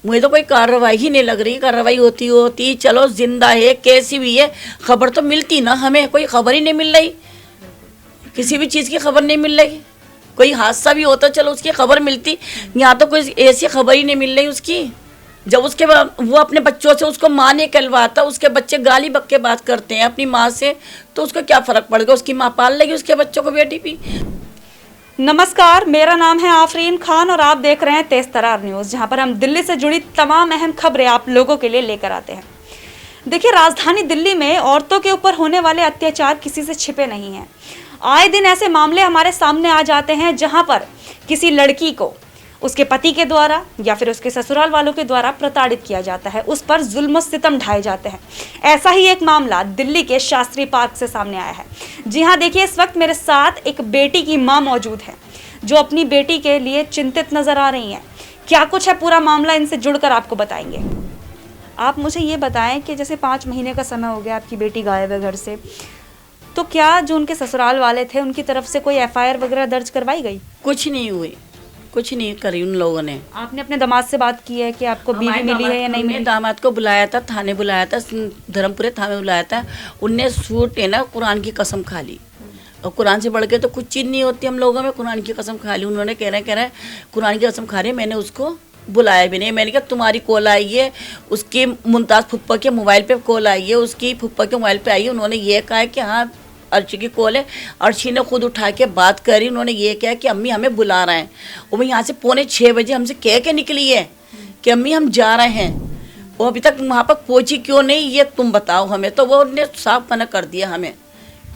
मुझे तो कोई कार्रवाई ही नहीं लग रही। कार्रवाई होती चलो जिंदा है कैसी भी है, खबर तो मिलती ना, हमें कोई खबर ही नहीं मिल रही, किसी भी चीज़ की खबर नहीं मिल रही। कोई हादसा भी होता चलो उसकी खबर मिलती, यहाँ तो कोई ऐसी खबर ही नहीं मिल रही उसकी। जब उसके वो अपने बच्चों से उसको माँ ने कहलवाता, उसके बच्चे गाली बक्के बात करते हैं अपनी माँ से, तो उसको क्या फ़र्क पड़ेगा, उसकी माँ पाल लेगी उसके बच्चों को, बेटी भी। नमस्कार, मेरा नाम है आफरीन खान और आप देख रहे हैं तेज तरार न्यूज़, जहां पर हम दिल्ली से जुड़ी तमाम अहम खबरें आप लोगों के लिए लेकर आते हैं। देखिए, राजधानी दिल्ली में औरतों के ऊपर होने वाले अत्याचार किसी से छिपे नहीं हैं। आए दिन ऐसे मामले हमारे सामने आ जाते हैं जहां पर किसी लड़की को उसके पति के द्वारा या फिर उसके ससुराल वालों के द्वारा प्रताड़ित किया जाता है, उस पर जुल्म सितम ढाए जाते हैं। ऐसा ही एक मामला दिल्ली के शास्त्री पार्क से सामने आया है। जी हाँ, देखिए, इस वक्त मेरे साथ एक बेटी की माँ मौजूद है जो अपनी बेटी के लिए चिंतित नजर आ रही हैं। क्या कुछ है पूरा मामला, इनसे जुड़कर आपको बताएंगे। आप मुझे ये बताएं कि जैसे 5 महीने का समय हो गया आपकी बेटी गायब है घर से, तो क्या जो उनके ससुराल वाले थे उनकी तरफ से कोई FIR वगैरह दर्ज करवाई गई? कुछ नहीं हुई, कुछ नहीं करी उन लोगों ने। आपने अपने दामाद से बात की है कि आपको बीवी मिली है या नहीं मिली? दामाद को बुलाया था, थाने बुलाया था, धर्मपुरे थाने बुलाया था। उनने सूट है ना कुरान की कसम खा ली, और कुरान से बढ़ के तो कुछ चीज़ नहीं होती हम लोगों में। कुरान की कसम खा ली उन्होंने, कह रहे हैं कुरान की कसम खा रहे। मैंने उसको बुलाया भी नहीं। मैंने कहा तुम्हारी कॉल आई है, उसकी मुमताज़ फुप्पा के मोबाइल पे कॉल आई है, उसकी फुप्पा के मोबाइल पे आई है। उन्होंने ये कहा है कि हाँ अर्शी की कॉल है। अर्शी ने खुद उठा के बात करी। उन्होंने ये कहा कि अम्मी हमें बुला रहे हैं। और मैं यहाँ से 5:45 बजे हमसे कह के निकली है कि अम्मी हम जा रहे हैं, वो अभी तक वहाँ पर पहुँची क्यों नहीं, ये तुम बताओ हमें। तो वो उन्होंने साफ मना कर दिया हमें।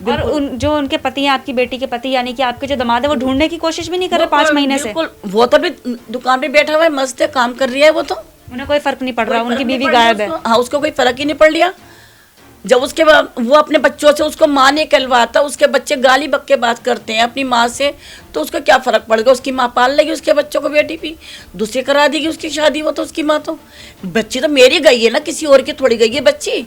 और जो उनके पति हैं, आपकी बेटी के पति यानी कि आपके जो दामाद है, वो ढूंढने की कोशिश भी नहीं कर रहे 5 महीने से? वो तो अभी दुकान पे बैठा हुआ है, मस्त है, काम कर रही है। वो तो उन्हें कोई फर्क नहीं पड़ रहा, उनकी बीवी गायब है। हाँ, उसको कोई फर्क ही नहीं पड़ लिया। जब उसके वो अपने बच्चों से उसको माँ ने कहलवाता, उसके बच्चे गाली बक्के बात करते हैं अपनी माँ से, तो उसको क्या फ़र्क पड़ेगा, उसकी माँ पाल लेगी उसके बच्चों को, बेटी भी दूसरी करा देगी उसकी शादी। वो तो उसकी माँ तो, बच्ची तो मेरी गई है ना, किसी और की थोड़ी गई है बच्ची।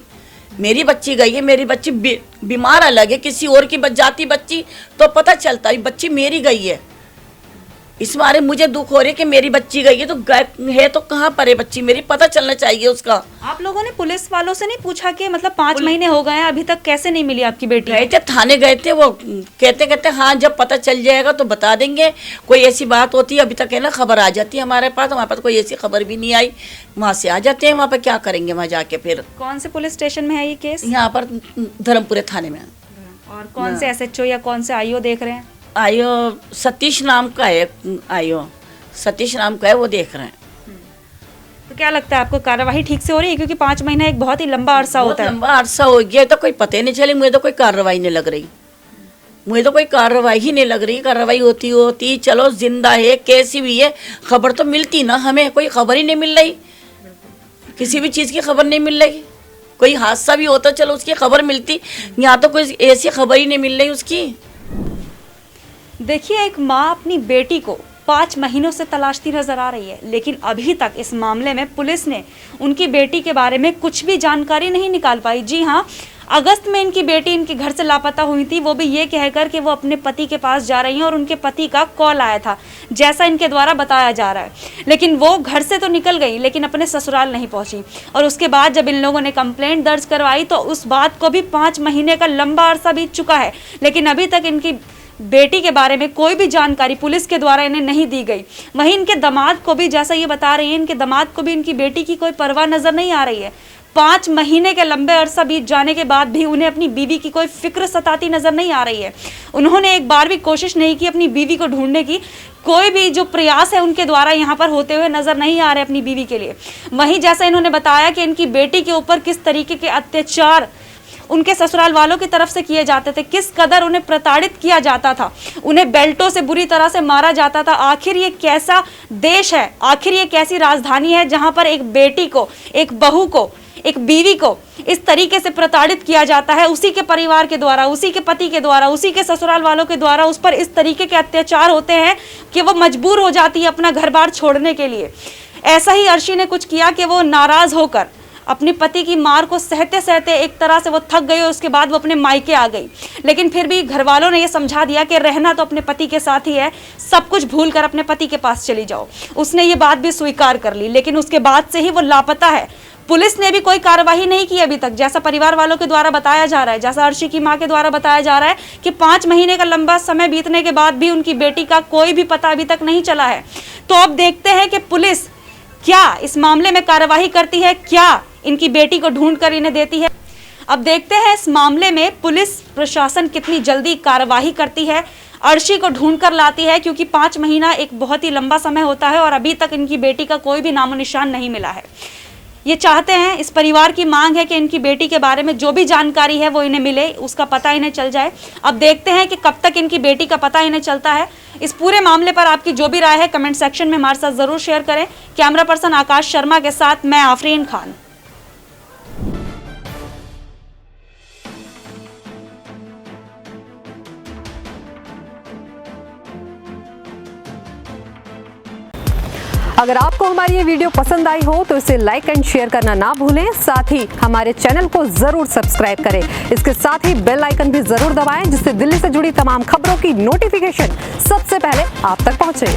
मेरी बच्ची गई है, मेरी बच्ची बीमार अलग है, किसी और की जाती बच्ची तो पता चलता है बच्ची मेरी गई है। इस बारे मुझे दुख हो रहा है कि मेरी बच्ची गई है, तो है तो कहाँ पर है बच्ची मेरी, पता चलना चाहिए उसका। आप लोगों ने पुलिस वालों से नहीं पूछा कि मतलब 5 महीने हो गए हैं अभी तक कैसे नहीं मिली आपकी बेटी? गए थे, थाने गए थे। वो कहते हाँ जब पता चल जाएगा तो बता देंगे। कोई ऐसी बात होती है अभी तक है ना, खबर आ जाती है हमारे पास कोई ऐसी खबर भी नहीं आई। वहाँ से आ जाते हैं, वहाँ पर क्या करेंगे वहाँ जाके फिर। कौन से पुलिस स्टेशन में है ये केस? यहाँ पर धर्मपुरे थाने में। और कौन से SHO या कौन से IO देख रहे हैं? आयो सतीश नाम का है, आयो सतीश नाम का है, वो देख रहे हैं। तो क्या लगता है आपको कार्रवाई ठीक से हो रही है? क्योंकि 5 महीना एक बहुत ही लंबा अरसा होता है। लंबा अरसा हो गया तो कोई पता ही नहीं चली। मुझे तो कोई कार्रवाई नहीं लग रही, मुझे तो कोई कार्रवाई ही नहीं लग रही। कार्रवाई होती चलो जिंदा है कैसी भी है, खबर तो मिलती ना, हमें कोई खबर ही नहीं मिल रही, किसी भी चीज़ की खबर नहीं मिल रही। कोई हादसा भी होता चलो उसकी खबर मिलती, यहाँ तो कोई ऐसी खबर ही नहीं मिल रही उसकी। देखिए, एक माँ अपनी बेटी को 5 महीनों से तलाशती नजर आ रही है, लेकिन अभी तक इस मामले में पुलिस ने उनकी बेटी के बारे में कुछ भी जानकारी नहीं निकाल पाई। जी हाँ, अगस्त में इनकी बेटी इनके घर से लापता हुई थी, वो भी ये कहकर कि वो अपने पति के पास जा रही हैं, और उनके पति का कॉल आया था जैसा इनके द्वारा बताया जा रहा है। लेकिन वो घर से तो निकल गई लेकिन अपने ससुराल नहीं पहुंची। और उसके बाद जब इन लोगों ने कंप्लेंट दर्ज करवाई तो उस बात को भी 5 महीने का लंबा अरसा बीत चुका है, लेकिन अभी तक इनकी बेटी के बारे में कोई भी जानकारी पुलिस के द्वारा इन्हें नहीं दी गई। वहीं इनके दामाद को भी, जैसा ये बता रही हैं, इनके दामाद को भी इनकी बेटी की कोई परवाह नजर नहीं आ रही है। 5 महीने के लंबे अरसा बीत जाने के बाद भी उन्हें अपनी बीवी की कोई फिक्र सताती नजर नहीं आ रही है। उन्होंने एक बार भी कोशिश नहीं की अपनी बीवी को ढूंढने की, कोई भी जो प्रयास है उनके द्वारा यहाँ पर होते हुए नजर नहीं आ रहे अपनी बीवी के लिए। वहीं जैसा इन्होंने बताया कि इनकी बेटी के ऊपर किस तरीके के अत्याचार उनके ससुराल वालों की तरफ से किए जाते थे, किस कदर उन्हें प्रताड़ित किया जाता था, उन्हें बेल्टों से बुरी तरह से मारा जाता था। आखिर ये कैसा देश है, आखिर ये कैसी राजधानी है जहां पर एक बेटी को, एक बहू को, एक बीवी को इस तरीके से प्रताड़ित किया जाता है, उसी के परिवार के द्वारा, उसी के पति के द्वारा, उसी के ससुराल वालों के द्वारा उस पर इस तरीके के अत्याचार होते हैं कि वो मजबूर हो जाती है अपना घर बार छोड़ने के लिए। ऐसा ही अर्शी ने कुछ किया कि वो नाराज होकर अपने पति की मार को सहते सहते एक तरह से वो थक गई और उसके बाद वो अपने मायके आ गई। लेकिन फिर भी घर वालों ने ये समझा दिया कि रहना तो अपने पति के साथ ही है, सब कुछ भूल कर अपने पति के पास चली जाओ। उसने ये बात भी स्वीकार कर ली, लेकिन उसके बाद से ही वो लापता है। पुलिस ने भी कोई कार्रवाई नहीं की अभी तक, जैसा परिवार वालों के द्वारा बताया जा रहा है, जैसा अर्शी की मां के द्वारा बताया जा रहा है कि 5 महीने का लंबा समय बीतने के बाद भी उनकी बेटी का कोई भी पता अभी तक नहीं चला है। तो अब देखते हैं कि पुलिस क्या इस मामले में कार्रवाई करती है, क्या इनकी बेटी को ढूंढ कर इन्हें देती है। अब देखते हैं इस मामले में पुलिस प्रशासन कितनी जल्दी कार्रवाई करती है, अर्शी को ढूंढ कर लाती है, क्योंकि 5 महीना एक बहुत ही लंबा समय होता है और अभी तक इनकी बेटी का कोई भी नामो निशान नहीं मिला है। ये चाहते हैं, इस परिवार की मांग है कि इनकी बेटी के बारे में जो भी जानकारी है वो इन्हें मिले, उसका पता इन्हें चल जाए। अब देखते हैं कि कब तक इनकी बेटी का पता इन्हें चलता है। इस पूरे मामले पर आपकी जो भी राय है कमेंट सेक्शन में हमारे साथ जरूर शेयर करें। कैमरा पर्सन आकाश शर्मा के साथ मैं आफरीन खान। अगर आपको हमारी ये वीडियो पसंद आई हो तो इसे लाइक एंड शेयर करना ना भूलें। साथ ही हमारे चैनल को जरूर सब्सक्राइब करें। इसके साथ ही बेल आइकन भी जरूर दबाएं, जिससे दिल्ली से जुड़ी तमाम खबरों की नोटिफिकेशन सबसे पहले आप तक पहुंचे।